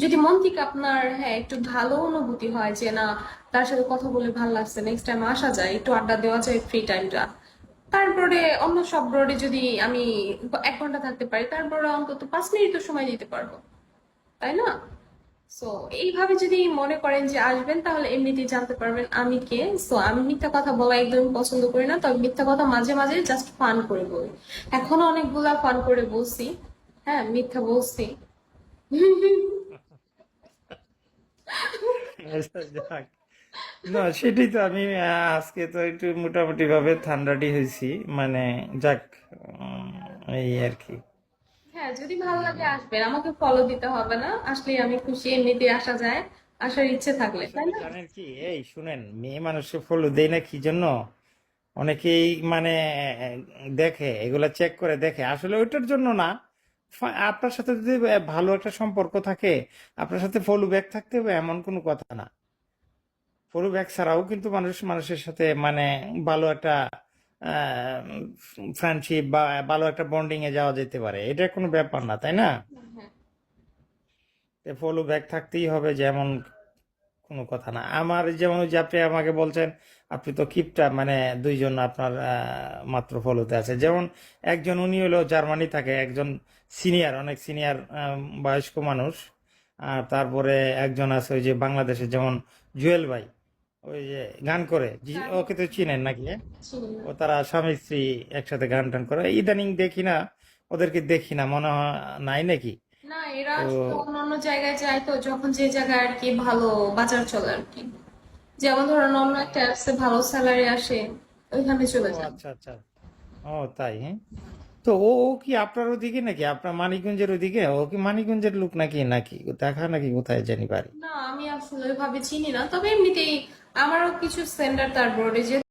যদি মন থেকে আপনার হ্যাঁ একটু ভালো অনুভূতি হয় যে না তার সাথে কথা বলে ভালো লাগছে, নেক্সট টাইম আসা যায়, একটু আড্ডা দেওয়া যায় ফ্রি টাইমটা, তারপরে অন্য সব ব্রডে যদি আমি 1 ঘন্টা থাকতে পারি, তারপরে অন্তত 5 মিনিট তো সময় দিতে পারবো, তাই না? সো এইভাবে যদি মনে করেন যে আসবেন, তাহলে এমনিতেই জানতে পারবেন আমি কে। সো আমি মিথ্যা কথা বলা একদম পছন্দ করি না, তবে মিথ্যা কথা মাঝে মাঝে জাস্ট ফান করে বলি। এখনো অনেকগুলা ফান করে বলছি, হ্যাঁ মিথ্যা বলছি। আচ্ছা, যাক। না, সেটাই তো আমি আজকে তো একটু মোটামুটি ভাবে ঠান্ডাটি হয়েছি, মানে যাক, উম, এই আর কি। হ্যাঁ যদি ভালো লাগে আসবেন, আমাকে ফলো দিতে হবে না, আসলে আমি খুশি, এমনিতেই আসা যায়, আসার ইচ্ছে থাকলে, তাই আসলে না? জানেন কি, এই শুনেন, মেয়ে মানুষকে ফলো দেয় না কি জন্য? অনেকেই মানে দেখে, এগুলা চেক করে দেখে, আসলে ওইটার জন্য না। আপনার সাথে যদি ভালো একটা সম্পর্ক থাকে, আপনার সাথে ফলো ব্যাক থাকতে হবে এমন কোনো কথা না। ফলো ব্যাক ছাড়াও কিন্তু মানুষ মানুষের সাথে মানে ভালো একটা ফ্রেন্ডশিপ বা ভালো একটা বন্ডিং এ যাওয়া যেতে পারে, এটা কোনো ব্যাপার না, তাই না? হ্যাঁ। ফলো ব্যাক থাকতেই হবে, যেমন কোনো কথা না। আমার যেমন ওই যে আপনি আমাকে বলছেন, আপনি তো কিপটা, মানে দুইজন আপনার মাত্র ফলোতে আছে। যেমন একজন, উনি হলো জার্মানি থাকে, একজন সিনিয়র, অনেক সিনিয়র বয়স্ক মানুষ। আর তারপরে একজন আছে ওই যে বাংলাদেশে, যেমন জুয়েল ভাই, ওই যে গান করে, ওকে তো চিনেন নাকি? চিনি না। ও তারা স্বামী স্ত্রী একসাথে গান টান করে, ইদানিং দেখি না, ওদেরকে দেখি না, মনে হয় নাই নাকি। না, এরা তো আসলে অন্য অন্য জায়গায় যায় তো, যখন যে জায়গায় আর কি ভালো বাজার চলে আর কি, যেমন ধরেন অন্য একটা অ্যাপসে ভালো স্যালারি আসে, ওইখানে ও চলে যায়। আচ্ছা আচ্ছা। ও তাই, হ্যাঁ। তো ও ও কি আপনার ওদিকে নাকি, আপনার মানিকগঞ্জের ওদিকে? ও কি মানিকগঞ্জের লোক নাকি, নাকি দেখা নাকি কোথায় জানি বাড়ি? না আমি আসলে ওইভাবে চিনি না, তবে এমনিতেই আমারও কিছু সেন্টার তার বোর্ডে যেত,